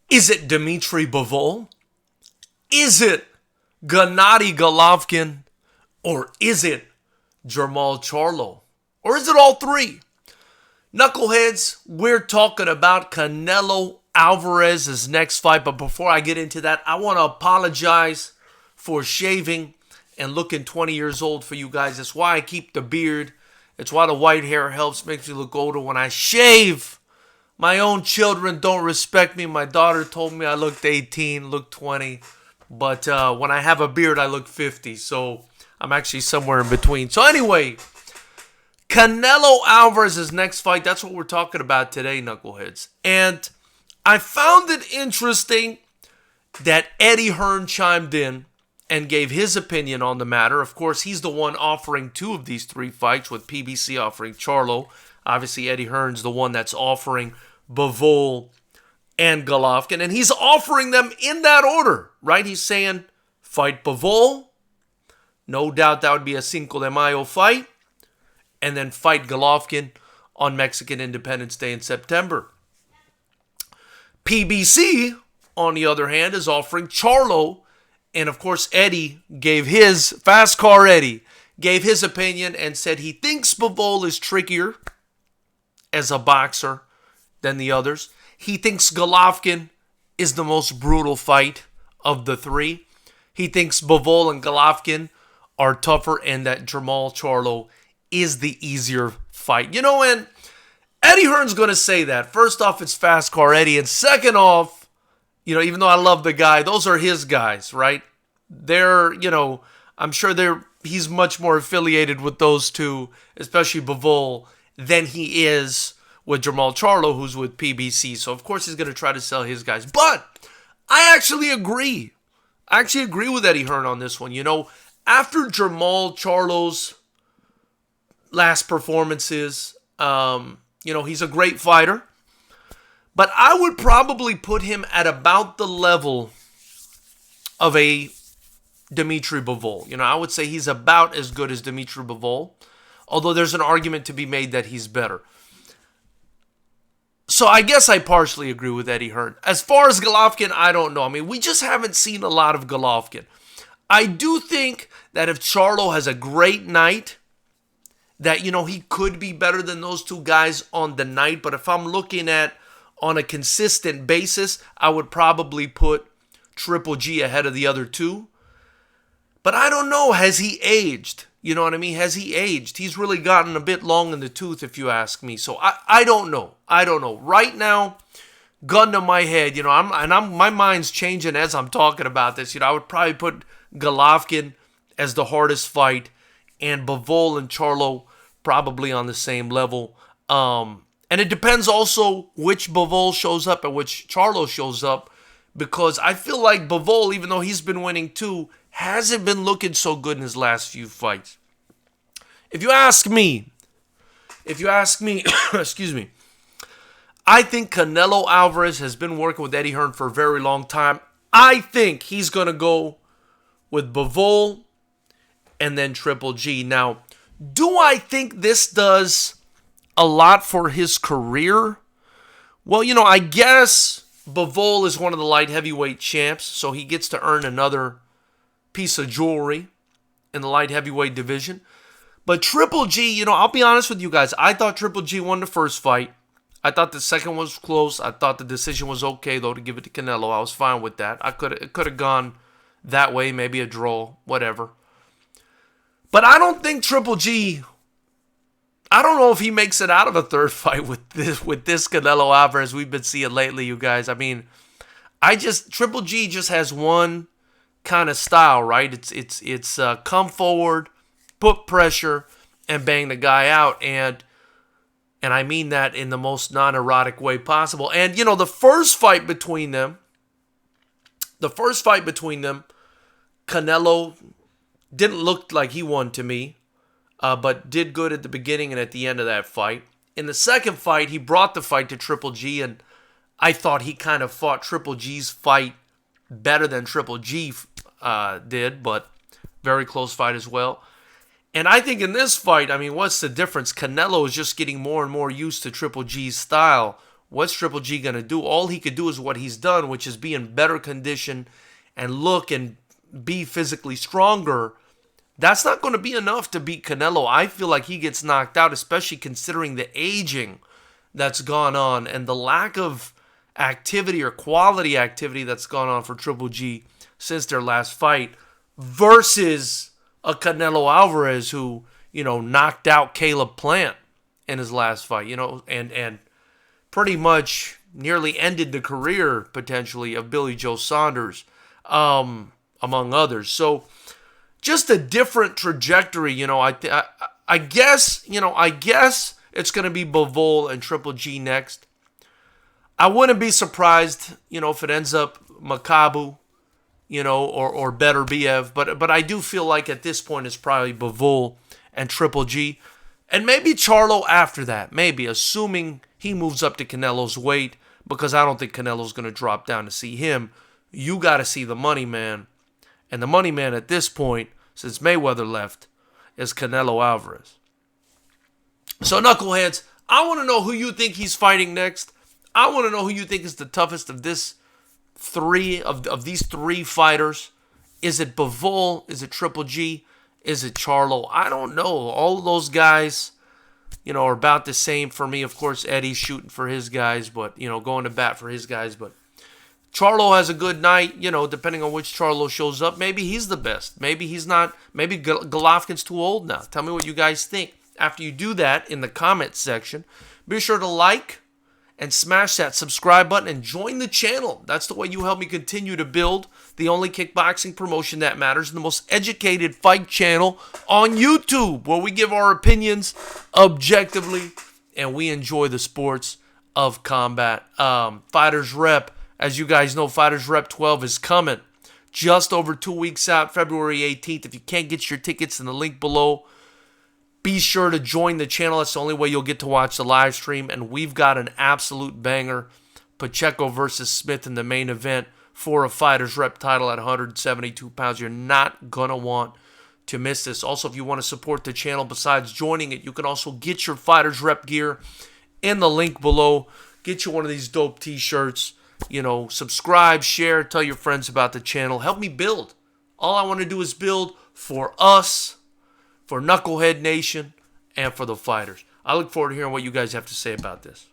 Is it Dmitry Bivol? Is it Gennady Golovkin? Or is it Charlo? Or is it all three? Knuckleheads, we're talking about Canelo Alvarez's next fight. But before I get into that, I want to apologize for shaving and looking 20 years old for you guys. That's why I keep the beard. It's why the white hair helps, makes me look older. When I shave, my own children don't respect me. My daughter told me I looked 18, looked 20. But when I have a beard, I look 50. So I'm actually somewhere in between. So anyway, Canelo Alvarez's next fight, that's what we're talking about today, knuckleheads. And I found it interesting that Eddie Hearn chimed in and gave his opinion on the matter. Of course, he's the one offering two of these three fights, with PBC offering Charlo. Obviously, Eddie Hearn's the one that's offering Bivol and Golovkin. And he's offering them in that order, right? He's saying, fight Bivol. No doubt that would be a Cinco de Mayo fight. And then fight Golovkin on Mexican Independence Day in September. PBC, on the other hand, is offering Charlo. And of course, Eddie gave his, Fast Car Eddie, gave his opinion and said he thinks Bivol is trickier as a boxer than the others. He thinks Golovkin is the most brutal fight of the three. He thinks Bivol and Golovkin are tougher and that Charlo is the easier fight. You know, and Eddie Hearn's going to say that. First off, it's Fast Car Eddie. And second off, you know, even though I love the guy, those are his guys, right? They're, you know, I'm sure he's much more affiliated with those two, especially Bivol, than he is with Charlo, who's with PBC. So, of course, he's going to try to sell his guys. But I actually agree. I actually agree with Eddie Hearn on this one. You know, after Charlo's last performances, you know, he's a great fighter. But I would probably put him at about the level of a Dmitry Bivol. You know, I would say he's about as good as Dmitry Bivol, although there's an argument to be made that he's better. So I guess I partially agree with Eddie Hearn. As far as Golovkin, I don't know. I mean, we just haven't seen a lot of Golovkin. I do think that if Charlo has a great night, that, you know, he could be better than those two guys on the night. But if I'm looking at on a consistent basis, I would probably put Triple G ahead of the other two. But I don't know. Has he aged? You know what I mean? Has he aged? He's really gotten a bit long in the tooth, if you ask me. So I don't know. I don't know. Right now, gun to my head, you know, my mind's changing as I'm talking about this. You know, I would probably put Golovkin as the hardest fight, and Bivol and Charlo probably on the same level. And it depends also which Bivol shows up and which Charlo shows up, because I feel like Bivol, even though he's been winning too, hasn't been looking so good in his last few fights. If you ask me, excuse me, I think Canelo Alvarez has been working with Eddie Hearn for a very long time. I think he's going to go with Bivol and then Triple G. Now, do I think this does a lot for his career? Well, you know, I guess Bivol is one of the light heavyweight champs, so he gets to earn another piece of jewelry in the light heavyweight division. But Triple G, you know, I'll be honest with you guys. I thought Triple G won the first fight. I thought the second was close. I thought the decision was okay, though, to give it to Canelo. I was fine with that. It could have gone that way, maybe a draw, whatever. But I don't think Triple G, I don't know if he makes it out of a third fight with this Canelo Alvarez we've been seeing lately, you guys. I mean, Triple G just has one kind of style, right? It's come forward, put pressure, and bang the guy out. And I mean that in the most non-erotic way possible. And, you know, the first fight between them, Canelo didn't look like he won to me, but did good at the beginning and at the end of that fight. In the second fight, he brought the fight to Triple G, and I thought he kind of fought Triple G's fight better than Triple G did, but very close fight as well. And I think in this fight, I mean, what's the difference? Canelo is just getting more and more used to Triple G's style, What's Triple G going to do? All he could do is what he's done, which is be in better condition and look and be physically stronger. That's not going to be enough to beat Canelo. I feel like he gets knocked out, especially considering the aging that's gone on and the lack of activity or quality activity that's gone on for Triple G since their last fight versus a Canelo Alvarez who, knocked out Caleb Plant in his last fight, and pretty much nearly ended the career potentially of Billy Joe Saunders, among others. So just a different trajectory, I guess it's going to be Bivol and Triple G next. I wouldn't be surprised, if it ends up Makabu, or Beterbiev, but I do feel like at this point it's probably Bivol and Triple G, and maybe Charlo after that, maybe, assuming he moves up to Canelo's weight, because I don't think Canelo's going to drop down to see him. You got to see the money man, and the money man at this point, since Mayweather left, is Canelo Alvarez. So knuckleheads, I want to know who you think he's fighting next. I want to know who you think is the toughest of these three fighters. Is it Bivol? Is it Triple G? Is it Charlo? I don't know. All of those guys, are about the same for me. Of course, Eddie's shooting for his guys, but, going to bat for his guys. But Charlo has a good night, depending on which Charlo shows up. Maybe he's the best. Maybe he's not. Maybe Golovkin's too old now. Tell me what you guys think. After you do that in the comments section, be sure to like and smash that subscribe button and join the channel. That's the way you help me continue to build the only kickboxing promotion that matters, the most educated fight channel on YouTube, where we give our opinions objectively and we enjoy the sports of combat. Fighters Rep, as you guys know, Fighters Rep 12 is coming just over 2 weeks out, February 18th. If you can't get your tickets in the link below, be sure to join the channel. That's the only way you'll get to watch the live stream. And we've got an absolute banger. Pacheco versus Smith in the main event for a Fighters Rep title at 172 pounds. You're not going to want to miss this. Also, if you want to support the channel besides joining it, you can also get your Fighters Rep gear in the link below. Get you one of these dope t-shirts. Subscribe, share, tell your friends about the channel. Help me build. All I want to do is build for us, for Knucklehead Nation, and for the fighters. I look forward to hearing what you guys have to say about this.